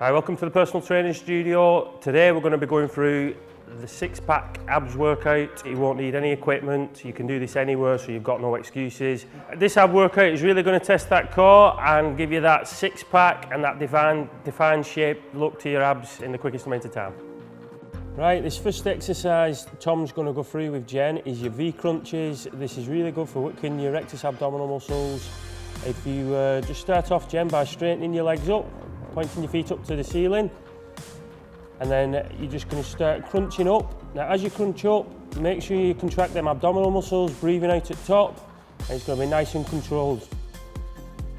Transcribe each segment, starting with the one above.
Hi, welcome to the personal training studio. Today we're going to be going through the six-pack abs workout. You won't need any equipment. You can do this anywhere, so you've got no excuses. This ab workout is really going to test that core and give you that six-pack and that defined shape look to your abs in the quickest amount of time. Right, this first exercise Tom's going to go through with Jen is your V crunches. This is really good for working your rectus abdominal muscles. If you just start off, Jen, by straightening your legs up, pointing your feet up to the ceiling, and then you're just going to start crunching up. Now as you crunch up, make sure you contract them abdominal muscles, breathing out at top, and it's going to be nice and controlled.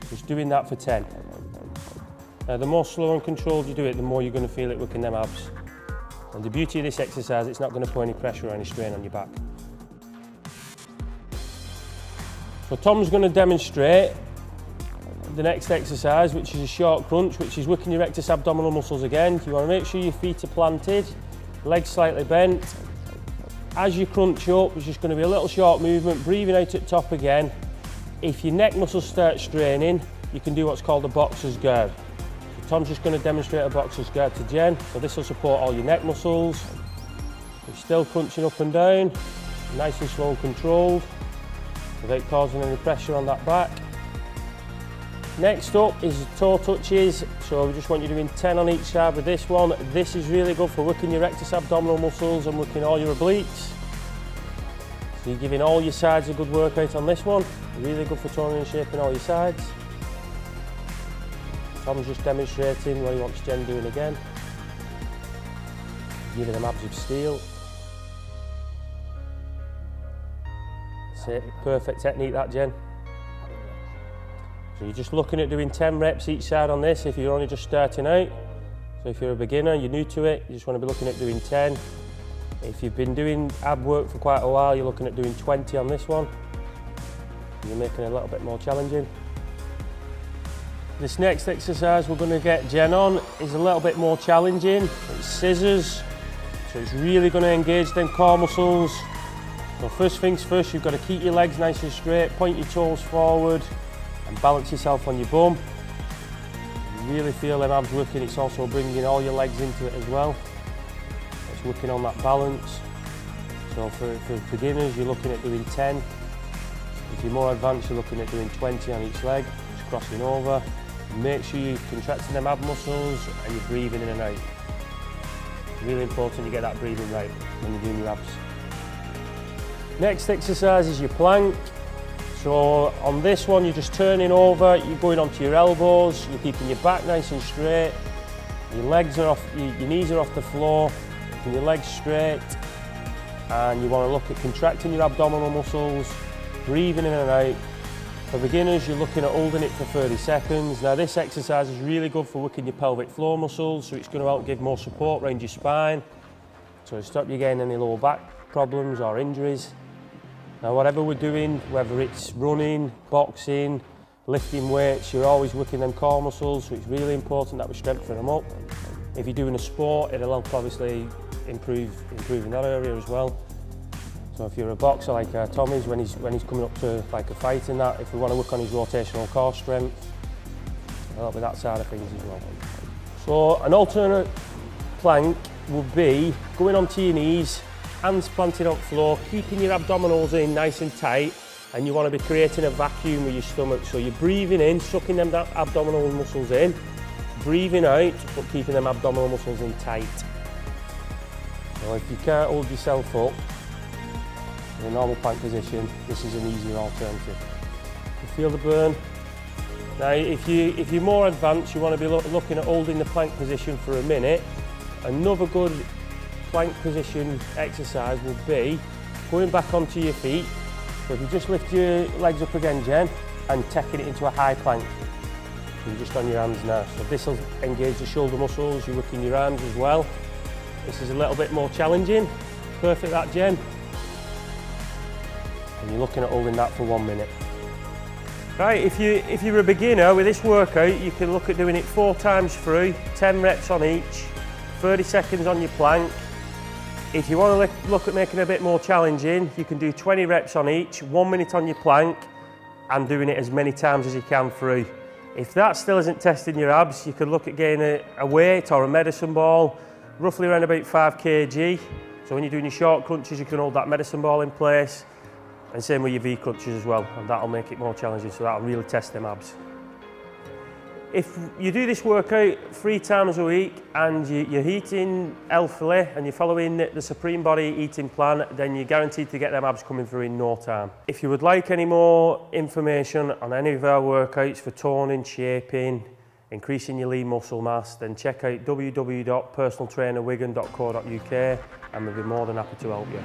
Just doing that for 10. Now the more slow and controlled you do it, the more you're going to feel it working them abs. And the beauty of this exercise, it's not going to put any pressure or any strain on your back. So Tom's going to demonstrate the next exercise, which is a short crunch, which is working your rectus abdominal muscles again. You want to make sure your feet are planted, legs slightly bent. As you crunch up, it's just going to be a little short movement, breathing out at top again. If your neck muscles start straining, you can do what's called a boxer's guard. So Tom's just going to demonstrate a boxer's guard to Jen. So this will support all your neck muscles. You're still crunching up and down, nice and slow and controlled, without causing any pressure on that back. Next up is toe touches, so we just want you doing 10 on each side with this one. This is really good for working your rectus abdominal muscles and working all your obliques. So you're giving all your sides a good workout on this one. Really good for toning and shaping all your sides. Tom's just demonstrating what he wants Jen doing again. Giving them abs of steel. That's it, perfect technique that, Jen. So you're just looking at doing 10 reps each side on this if you're only just starting out. So if you're a beginner, you're new to it, you just want to be looking at doing 10. If you've been doing ab work for quite a while, you're looking at doing 20 on this one. You're making it a little bit more challenging. This next exercise we're going to get Jen on is a little bit more challenging. It's scissors, so it's really going to engage them core muscles. So first things first, you've got to keep your legs nice and straight, point your toes forward, and balance yourself on your bum. You really feel them abs working. It's also bringing all your legs into it as well. It's working on that balance. So for beginners, you're looking at doing 10. If you're more advanced, you're looking at doing 20 on each leg, just crossing over. Make sure you're contracting them ab muscles and you're breathing in and out. It's really important you get that breathing right when you're doing your abs. Next exercise is your plank. So on this one, you're just turning over, you're going onto your elbows, you're keeping your back nice and straight, your legs are off, your knees are off the floor, keeping your legs straight, and you want to look at contracting your abdominal muscles, breathing in and out. For beginners, you're looking at holding it for 30 seconds. Now this exercise is really good for working your pelvic floor muscles, so it's going to help give more support around your spine, so to stop you getting any lower back problems or injuries. Now whatever we're doing, whether it's running, boxing, lifting weights, you're always working them core muscles, so it's really important that we strengthen them up. If you're doing a sport, it'll help obviously improve in that area as well. So if you're a boxer like Tommy's, when he's coming up to like a fight and that, if we want to work on his rotational core strength, it'll help with that side of things as well. So an alternate plank would be going onto your knees, hands planted on the floor, keeping your abdominals in nice and tight, and you want to be creating a vacuum with your stomach. So you're breathing in, sucking them abdominal muscles in, breathing out, but keeping them abdominal muscles in tight. So if you can't hold yourself up in a normal plank position, this is an easier alternative. You feel the burn? Now if you're more advanced, you want to be looking at holding the plank position for a minute. Another good plank position exercise would be going back onto your feet. So if you just lift your legs up again, Jen, and taking it into a high plank. You're just on your hands now. So this will engage the shoulder muscles, you're working your arms as well. This is a little bit more challenging. Perfect that, Jen. And you're looking at holding that for 1 minute. Right, if you're a beginner with this workout, you can look at doing it 4 times through, 10 reps on each, 30 seconds on your plank. If you want to look at making it a bit more challenging, you can do 20 reps on each, 1 minute on your plank, and doing it as many times as you can through. If that still isn't testing your abs, you could look at getting a weight or a medicine ball, roughly around about 5 kg. So when you're doing your short crunches, you can hold that medicine ball in place, and same with your V crunches as well, and that'll make it more challenging, so that'll really test them abs. If you do this workout 3 times a week and you're eating healthily and you're following the Supreme Body eating plan, then you're guaranteed to get them abs coming through in no time. If you would like any more information on any of our workouts for toning, shaping, increasing your lean muscle mass, then check out www.personaltrainerwigan.co.uk and we'll be more than happy to help you.